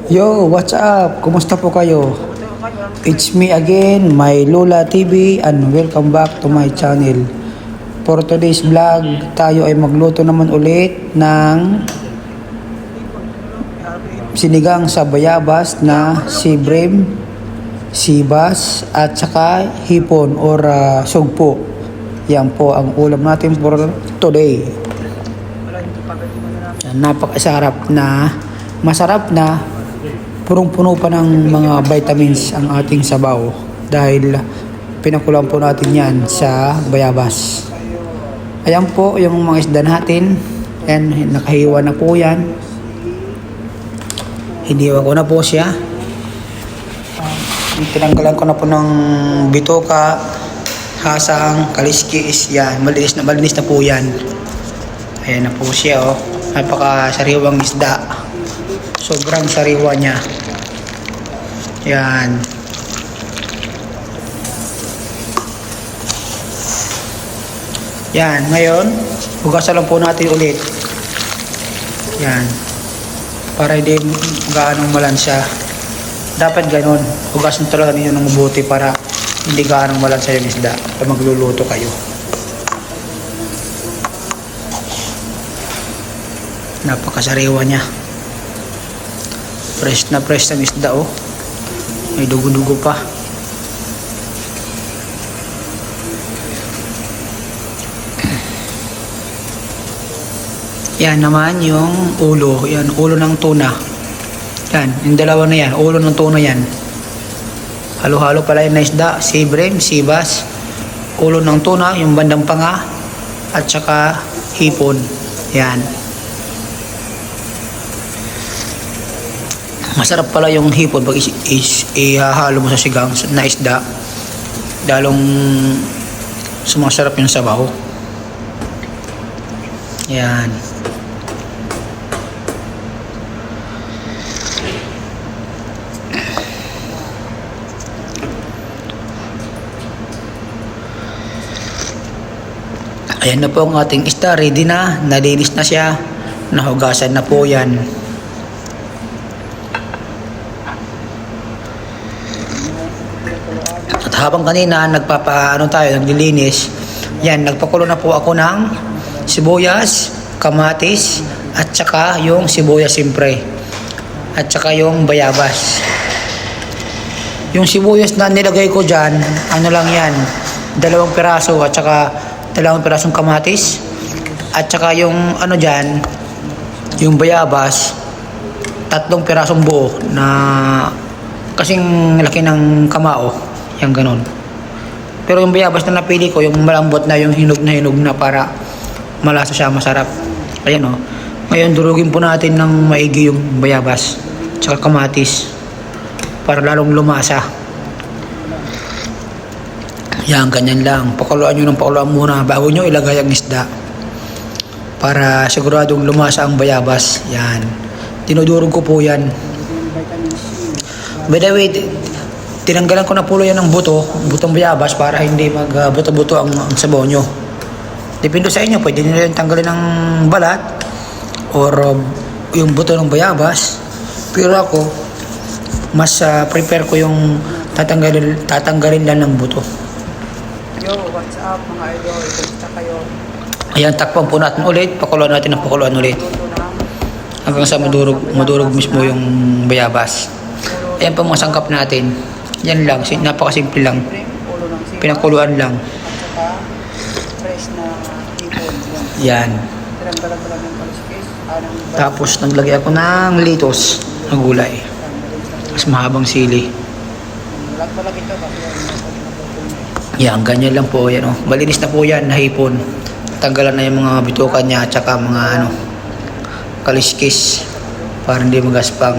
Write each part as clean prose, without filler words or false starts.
Yo, what's up? Kumusta po kayo? It's me again, my Lola TV, and welcome back to my channel. For today's vlog, tayo ay magluto naman ulit ng sinigang sa bayabas na sibrim, sibas, at saka hipon or sugpo. Yan po ang ulam natin for today. Napakasarap na, masarap na, punong-puno pa ng mga vitamins ang ating sabaw dahil pinakulang po natin yan sa bayabas. Ayan po yung mga isda natin, and nakahiwa na po yan. Hiniwa ko na po siya. Tinanggalan ko na po ng bitoka, hasang, kaliskis, yan. Malinis na po yan. Ayan na po siya, oh. Napaka-sariwang isda. Sobrang sariwa niya. Yan. Yan. Ngayon, hugasan lang po natin ulit. Yan. Para hindi gaanong malansya. Dapat ganun. Hugasan talaga ninyo ng mabuti para hindi gaanong malansya yung isda pag magluluto kayo. Napakasariwa niya. Fresh na fresh ang isda, oh. May dugo-dugo pa. Yan naman yung ulo. Yan, ulo ng tuna. Yan, yung dalawa na yan. Ulo ng tuna yan. Halo-halo pala yung na isda. Sibrim, sibas. Ulo ng tuna, yung bandang panga. At saka hipon. Yan. Masarap pala yung hipon pag ihahalo mo sa sigang na isda. Dalong sumasarap yung sabaw. Yan. Ayan na po ang ating isda. Ready na. Nalinis na siya. Nahugasan na po yan. At habang kanina naglilinis, yan, nagpakulo na po ako ng sibuyas, kamatis, at saka yung sibuyas simpre, at saka yung bayabas. Yung sibuyas na nilagay ko dyan, ano lang yan, 2 piraso, at saka 2 pirasong kamatis, at saka yung ano dyan, yung bayabas, 3 pirasong buo na kasing laki ng kamao, yung ganun. Pero yung bayabas na napili ko, yung malambot na, yung hinog na para malasa siya, masarap. Ayan, oh. Ngayon durugin po natin ng maigi yung bayabas tsaka kamatis para lalong lumasa. Yan, ganyan lang. Pakuluan nyo ng pakuluan muna bago nyo ilagay ang isda para siguradong lumasa ang bayabas. Yan, tinudurog ko po yan. By the way, tinanggalan ko na po yan ng butong bayabas para hindi magbuto-buto ang sabaw nyo. Depende sa inyo, pwede nyo rin tanggalin ng balat or yung buto ng bayabas. Pero ako, mas prepare ko yung tatanggalin lang ng buto. Yo, what's up mga idol? Kumusta kayo? Ayan, takpan po natin ulit. Pakuluan natin ng pakuluan ulit. Hanggang sa madurog mismo yung bayabas. Ayan po mga sangkap natin. Yan lang, napakasimple lang. Pinakuluan lang. Fresh na hipon. Yan. Tinanggalan ko lang ng kaliskis. Tapos naglagay ako ng litos na gulay. Mas mahabang sili. Lahat pala ito kasi Yan, ganyan lang po. Yan, oh. Malinis na po yan na hipon. Tanggalan na yung mga bitukan niya at saka mga kaliskis para hindi magaspang.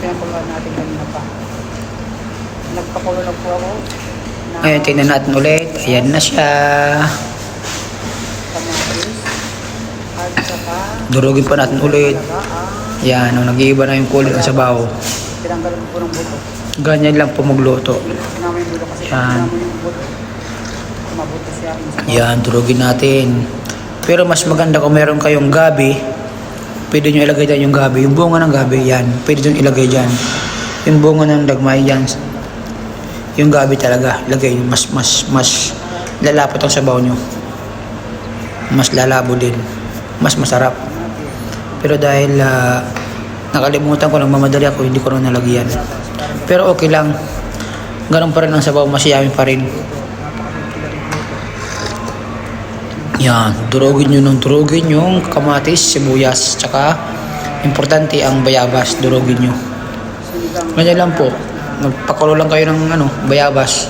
pinakuluan natin kanina pa. Nagpakulo na po ako. Ngayon, tingnan natin ulit. Ayan na siya. Kamatis. At saka Durugin pa natin ulit. Yan, nag-iiba na yung kulay ng sabaw. tinanggalan ko po ng buto. Ganyan lang po magluto. Namin yung buto kasi Yan. namin yung buto. Mabuto siya. Yan, durugin natin. Pero mas maganda kung meron kayong gabi pwede nyo ilagay dyan yung gabi. Yung bunga ng gabi, yan. Pwede nyo ilagay dyan. Yung bunga ng dagmay, yan. Yung gabi talaga, ilagay. Mas lalapot ang sabaw nyo. Mas lalabo din. Mas masarap. Pero dahil nakalimutan ko, nagmamadali ako, hindi ko na nalagyan. Pero okay lang. Ganun pa rin ang sabaw, masiyami pa rin. Yan, durugin nyo ng durugin yung kamatis, sibuyas, tsaka importante ang bayabas, durugin nyo. Ganyan lang po, magpakulo lang kayo ng bayabas,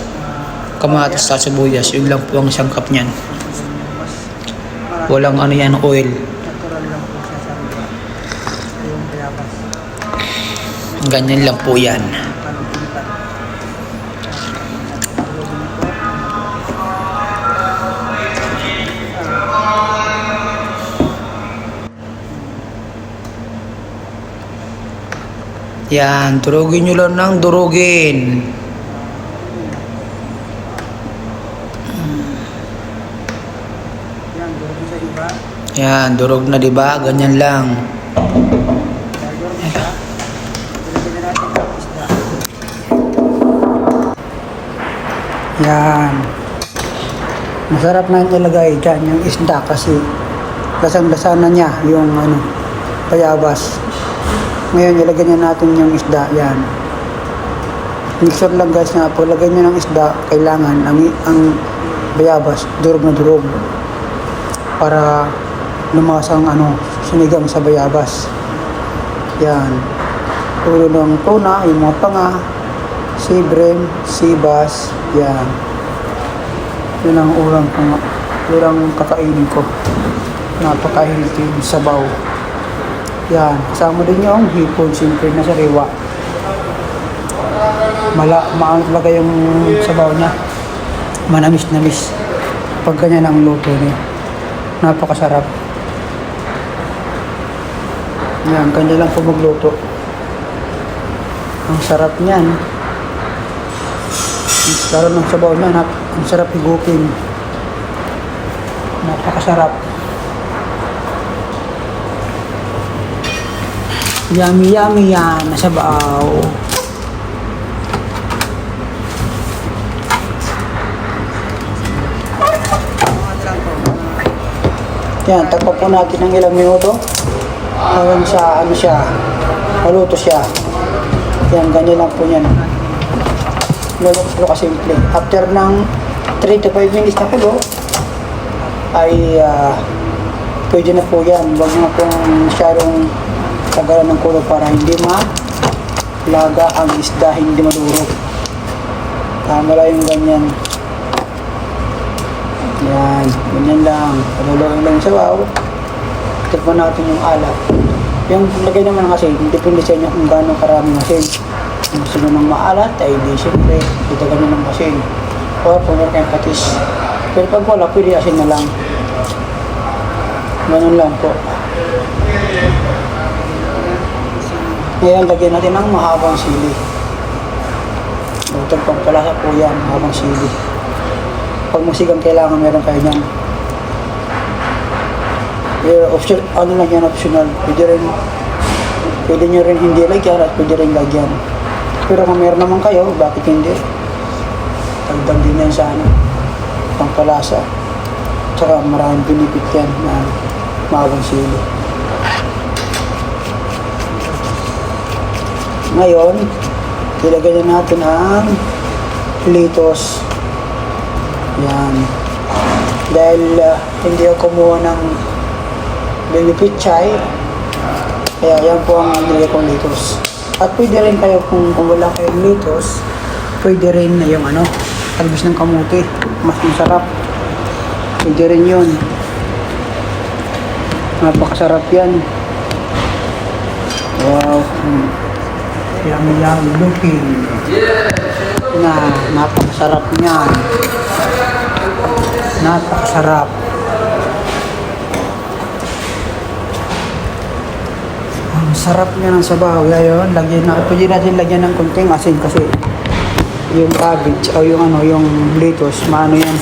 kamatis at sibuyas, yun lang po ang sangkap niyan. Walang yan, oil. Natural lang po siya sa yung bayabas. Ganyan lang po yan. Palupitan. Yan, durugin nyo lang ng durugin. Yan, durog sa iba. Yan, durog na, diba? Ganyan lang. Dahil durog na siya, ilagyan na natin ang isda. Yan. Masarap na yung ilagay dyan yung isda kasi lasang-lasa na niya yung bayabas. Ngayon, ilagyan na natin yung isda. Yan. Mixer lang guys nga po. Lagyan nyo ng isda. Kailangan ang bayabas, durog na durog. Para lumasang sinigang sa bayabas. Yan. Ulo ng tuna, yung mga panga, sibrim, sibas. Yan. Yun ang ulang panga. Ulang kakainin ko. Napaka-healthy yung sabaw. Yan, kasama din yung hipon, siyempre na sariwa. Maalaga yung sabaw niya. Manamis-namis. Pag ganyan ang luto niya. Napakasarap. Yan, kanya lang po magluto. Ang sarap niyan. Ang sarap ng sabaw niya. Ang sarap higupin. Napakasarap. Yummy yummy yan, nasabaw. Yan, takpa po natin ng ilang minuto. Hanggang sa maluto siya. Yan, ganyan lang po yan. Lalo kasimple. After ng 3 to 5 minutes na kulo, ay pwede na po yan. Huwag na pong masyadong tagalan ng kulo para hindi malaga ang isda, hindi madurog. Tama lang yung ganyan. Yan, ganyan lang. Paluloyin lang sa sabaw. Tikman natin yung alat. Yung lagay naman kasi, depende sa inyo kung gaano karaming asin. Kung gusto nyo ng maalat, ay di siyempre, ditagan nyo ng asin. O kung meron kayong patis. Pero pag wala, pwede asin na lang. Ganun lang po. Ngayon, lagyan natin ng mahabang sili. Utog pang palasa po yan, mahabang sili. Pag masigang kailangan, meron kayo niyan. Lang yan, optional. Pwede nyo rin hindi lagyan at pwede rin lagyan. Pero kung meron naman kayo, bakit hindi? Tagdag din yan sa pang palasa. Tsaka maraming benefit yan na mahabang sili. Ngayon, ilagay na natin ang litos. Yan. Dahil hindi ako kumuha ng baby pichay, kaya yan po ang nilagay kong litos. At pwede rin kayo kung wala kayong litos, pwede rin na yung talbos ng kamuti. Mas masarap. Pwede rin yun. Napakasarap yan. Wow. Yummy looking. Napakasarap niyan. Napakasarap. Ang sarap niya ng sabaw. Ngayon, pwede natin lagyan ng konting asin kasi yung cabbage o yung lettuce, yan.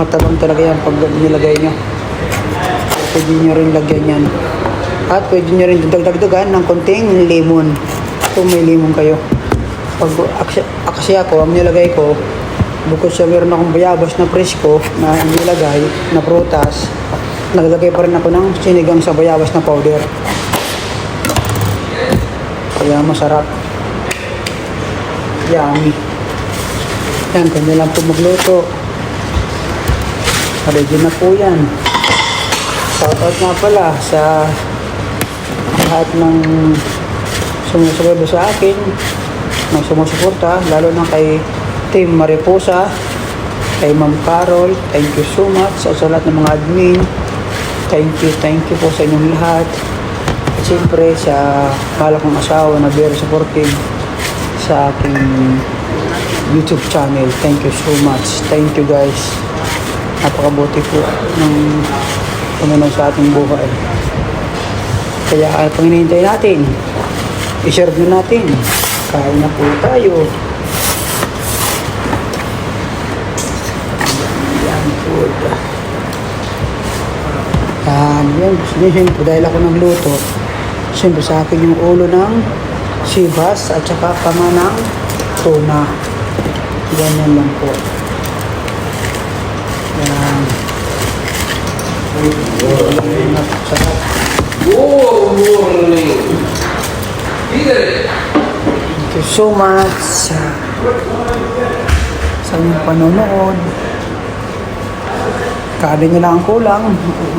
Matabang talaga yan pag nilagay nyo. Pwede nyo rin lagyan yan. At pwede nyo rin dagdagan ng konting lemon. Kung may lemon kayo. Pag kasi ako, ang nilagay ko, bukod sa meron akong bayabas na presko na nilagay na prutas, naglagay pa rin ako ng sinigang sa bayabas na powder. Kaya masarap. Yummy. Yan, kanya lang po magluto. Ready na po yan. Shoutout nga pala sa lahat ng sumusuporta sa akin, ng sumusuporta, lalo na kay Team Mariposa, kay Ma'am Carol, thank you so much sa lahat ng mga admin. Thank you po sa inyong lahat. At siyempre sa mahal kong asawa na very supportive sa aking YouTube channel. Thank you so much. Thank you guys. Napakabuti po ng Panginoon sa ating buhay. Kaya pang hinihintay natin, i-serve na natin. Kain na po tayo. Yan food. Yan, siyempre dahil ako nagluto, siyempre sa akin yung ulo ng sibas at saka pama ng tuna. Ganyan lang po. Yan. Sarap. Good morning. Thank you so much sa inyong panonood. Kada nyo lang ang kulang,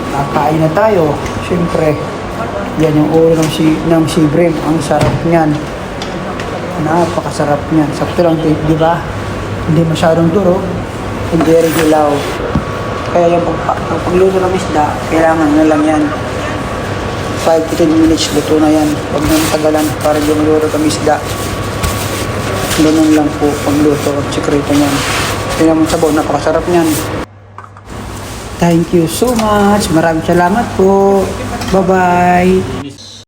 kakain na tayo. Siyempre, yan yung ulo ng shrimp. Ang sarap niyan. Napakasarap niyan. Sakto lang, di ba? Hindi masyadong duro, hindi rin hilaw. Kaya yung pagluto ng isda, kailangan na lang yan. 5 to 10 minutes luto na yan. Huwag nang tagalan para di maluto ng isda. Ganun lang po pagluto at sikreto niyan. Kaya mong sabaw, napakasarap niyan. Thank you so much. Maraming salamat po. Bye-bye.